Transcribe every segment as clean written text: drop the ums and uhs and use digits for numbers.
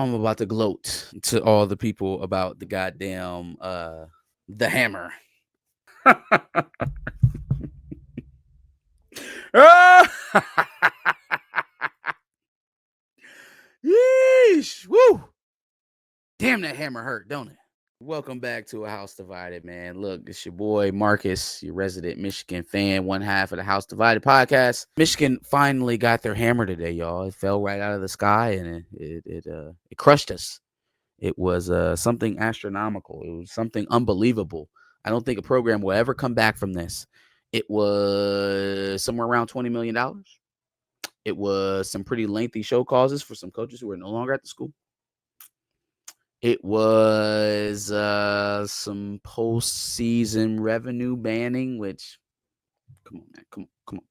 Now I'm about to gloat to all the people about the goddamn the hammer. Yeesh. Woo. Damn, that hammer hurt, don't it? Welcome back to A House Divided, man. Look, it's your boy Marcus, your resident Michigan fan, one half of the House Divided podcast. Michigan finally got their hammer today, y'all. It fell right out of the sky and it crushed us. It was something astronomical. It was something unbelievable. I don't think a program will ever come back from this. It was somewhere around $20 million. It was some pretty lengthy show causes for some coaches who are no longer at the school. It was some postseason revenue banning, which, come on, man, come on.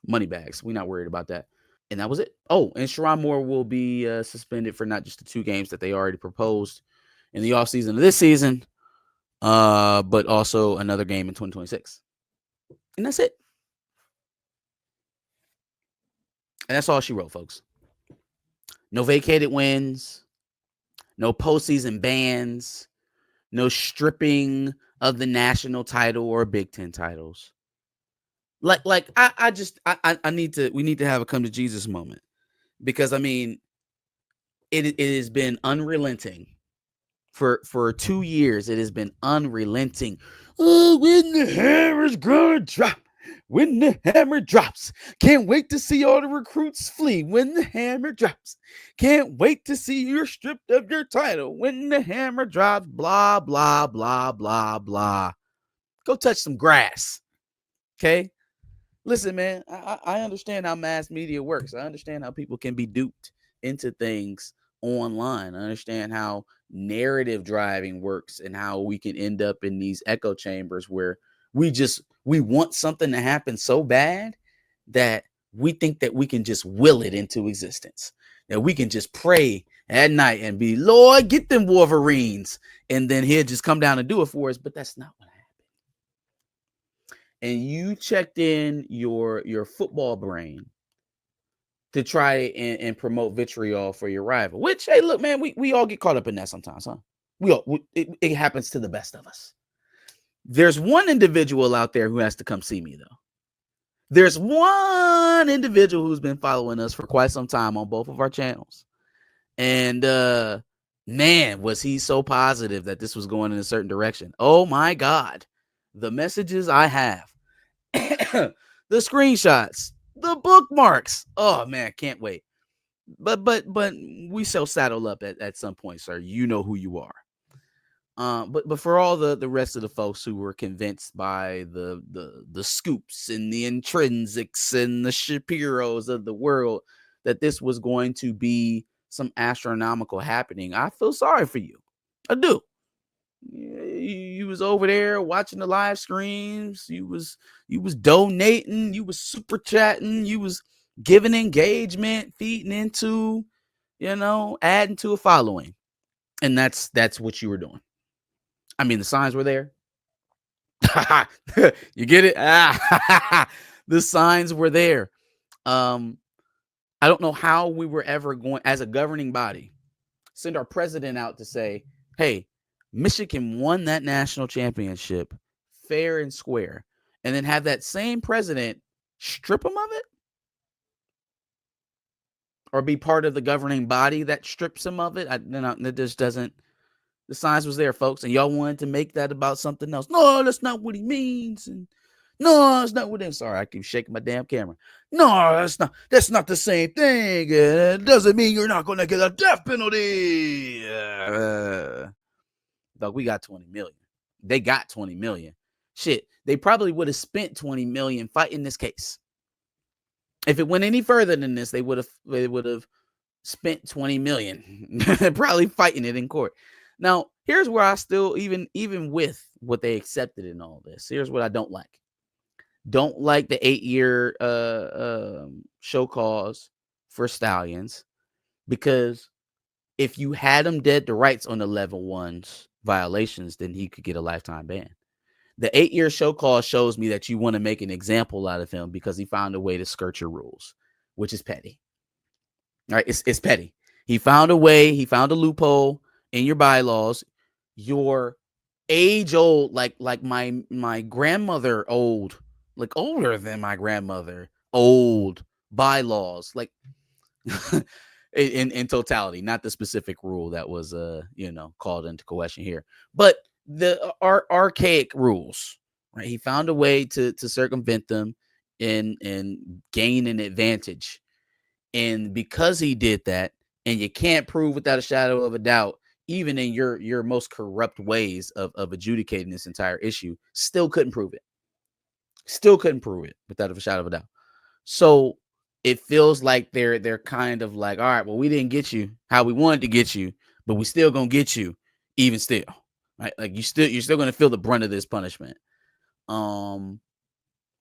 Money bags. We're not worried about that. And that was it. Oh, and Sharon Moore will be suspended for not just the 2 games that they already proposed in the offseason of this season, but also another game in 2026. And that's it. And that's all she wrote, folks. No vacated wins, no postseason bans, no stripping of the national title or Big Ten titles. We need to have a come to Jesus moment, because I mean, it has been unrelenting for 2 years. It has been unrelenting. Oh, when the hammer's gonna drop. When the hammer drops, can't wait to see all the recruits flee. When the hammer drops, can't wait to see you're stripped of your title. When the hammer drops, blah, blah, blah, blah, blah. Go touch some grass, okay? Listen, man, I understand how mass media works. I understand how people can be duped into things online. I understand how narrative driving works and how we can end up in these echo chambers where we want something to happen so bad that we think that we can just will it into existence. That we can just pray at night and be, Lord, get them Wolverines. And then he'll just come down and do it for us. But that's not what happened. And you checked in your football brain to try and promote vitriol for your rival. Which, hey, look, man, we all get caught up in that sometimes, huh? It happens to the best of us. There's one individual out there who has to come see me, though. There's one individual who's been following us for quite some time on both of our channels. And, man, was he so positive that this was going in a certain direction. Oh, my God. The messages I have, the screenshots, the bookmarks. Oh, man, can't wait. But we shall saddle up at some point, sir. You know who you are. But for all the rest of the folks who were convinced by the scoops and the intrinsics and the Shapiros of the world that this was going to be some astronomical happening, I feel sorry for you. I do. You was over there watching the live streams. You was donating. You was super chatting. You was giving engagement, feeding into, adding to a following, and that's what you were doing. I mean, the signs were there. You get it? The signs were there. I don't know how we were ever going, as a governing body, send our president out to say, hey, Michigan won that national championship fair and square, and then have that same president strip him of it? Or be part of the governing body that strips him of it? It just doesn't. The signs was there, folks, and y'all wanted to make that about something else. No, that's not what he means. And no, that's not what I'm sorry. I keep shaking my damn camera. No, that's not the same thing. It doesn't mean you're not going to get a death penalty. Dog, we got 20 million. They got 20 million. Shit, they probably would have spent 20 million fighting this case. If it went any further than this, they would have spent 20 million probably fighting it in court. Now, here's where I still, even with what they accepted in all this, here's what I don't like. Don't like the 8-year show cause for Stalions, because if you had him dead to rights on the level 1's violations, then he could get a lifetime ban. The 8-year show cause shows me that you want to make an example out of him because he found a way to skirt your rules, which is petty. All right, it's petty. He found a way. He found a loophole in your bylaws. Your age old, like my grandmother old, like older than my grandmother old bylaws, like in totality, not the specific rule that was called into question here, but the archaic rules. Right, he found a way to circumvent them and gain an advantage. And because he did that, and you can't prove without a shadow of a doubt, even in your most corrupt ways of adjudicating this entire issue, still couldn't prove it. Still couldn't prove it without a shadow of a doubt. So it feels like they're kind of like, all right, well, we didn't get you how we wanted to get you, but we still gonna get you even still. Right? Like you're still gonna feel the brunt of this punishment. Um,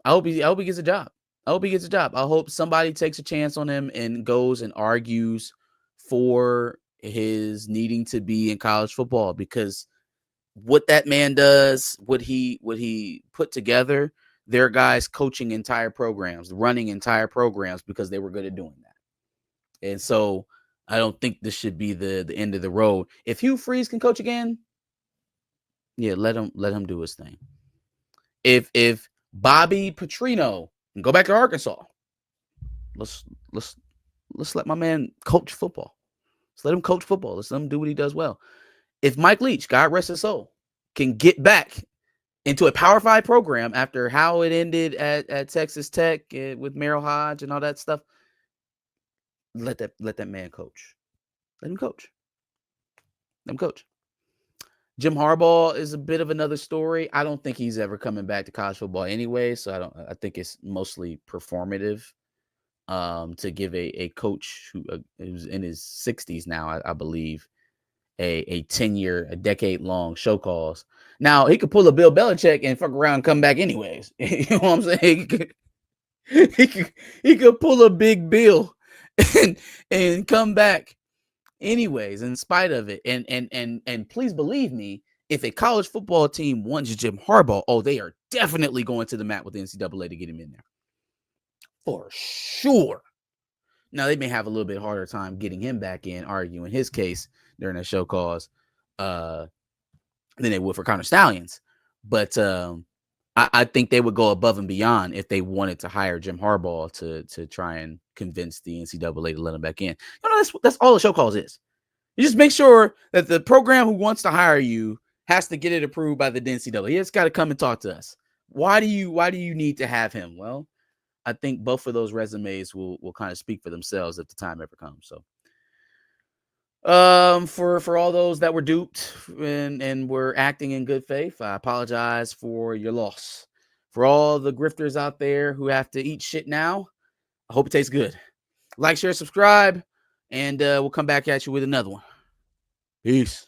I hope he gets a job. I hope he gets a job. I hope somebody takes a chance on him and goes and argues for his needing to be in college football, because what that man does, what he put together, their guys coaching entire programs, running entire programs because they were good at doing that. And so I don't think this should be the end of the road. If Hugh Freeze can coach again, yeah, let him do his thing. If Bobby Petrino can go back to Arkansas, let's let my man coach football. Let's let him coach football. Let's let him do what he does well. If Mike Leach, God rest his soul, can get back into a Power 5 program after how it ended at Texas Tech with Merrill Hodge and all that stuff, let that man coach. Let him coach. Let him coach. Jim Harbaugh is a bit of another story. I don't think he's ever coming back to college football anyway, so I think it's mostly performative. To give a coach who's in his 60s now, I believe, a 10-year, a decade-long show cause. Now, he could pull a Bill Belichick and fuck around and come back anyways. You know what I'm saying? He could pull a Big Bill and come back anyways in spite of it. And please believe me, if a college football team wants Jim Harbaugh, oh, they are definitely going to the mat with the NCAA to get him in there. For sure. Now, they may have a little bit harder time getting him back in, arguing his case during that show cause than they would for Connor Stalions. But I think they would go above and beyond if they wanted to hire Jim Harbaugh to try and convince the NCAA to let him back in. You know, that's all the show cause is. You just make sure that the program who wants to hire you has to get it approved by the NCAA. He has got to come and talk to us. Why do you need to have him? Well, I think both of those resumes will kind of speak for themselves if the time ever comes. So, for all those that were duped and were acting in good faith, I apologize for your loss. For all the grifters out there who have to eat shit now, I hope it tastes good. Like, share, subscribe, and we'll come back at you with another one. Peace.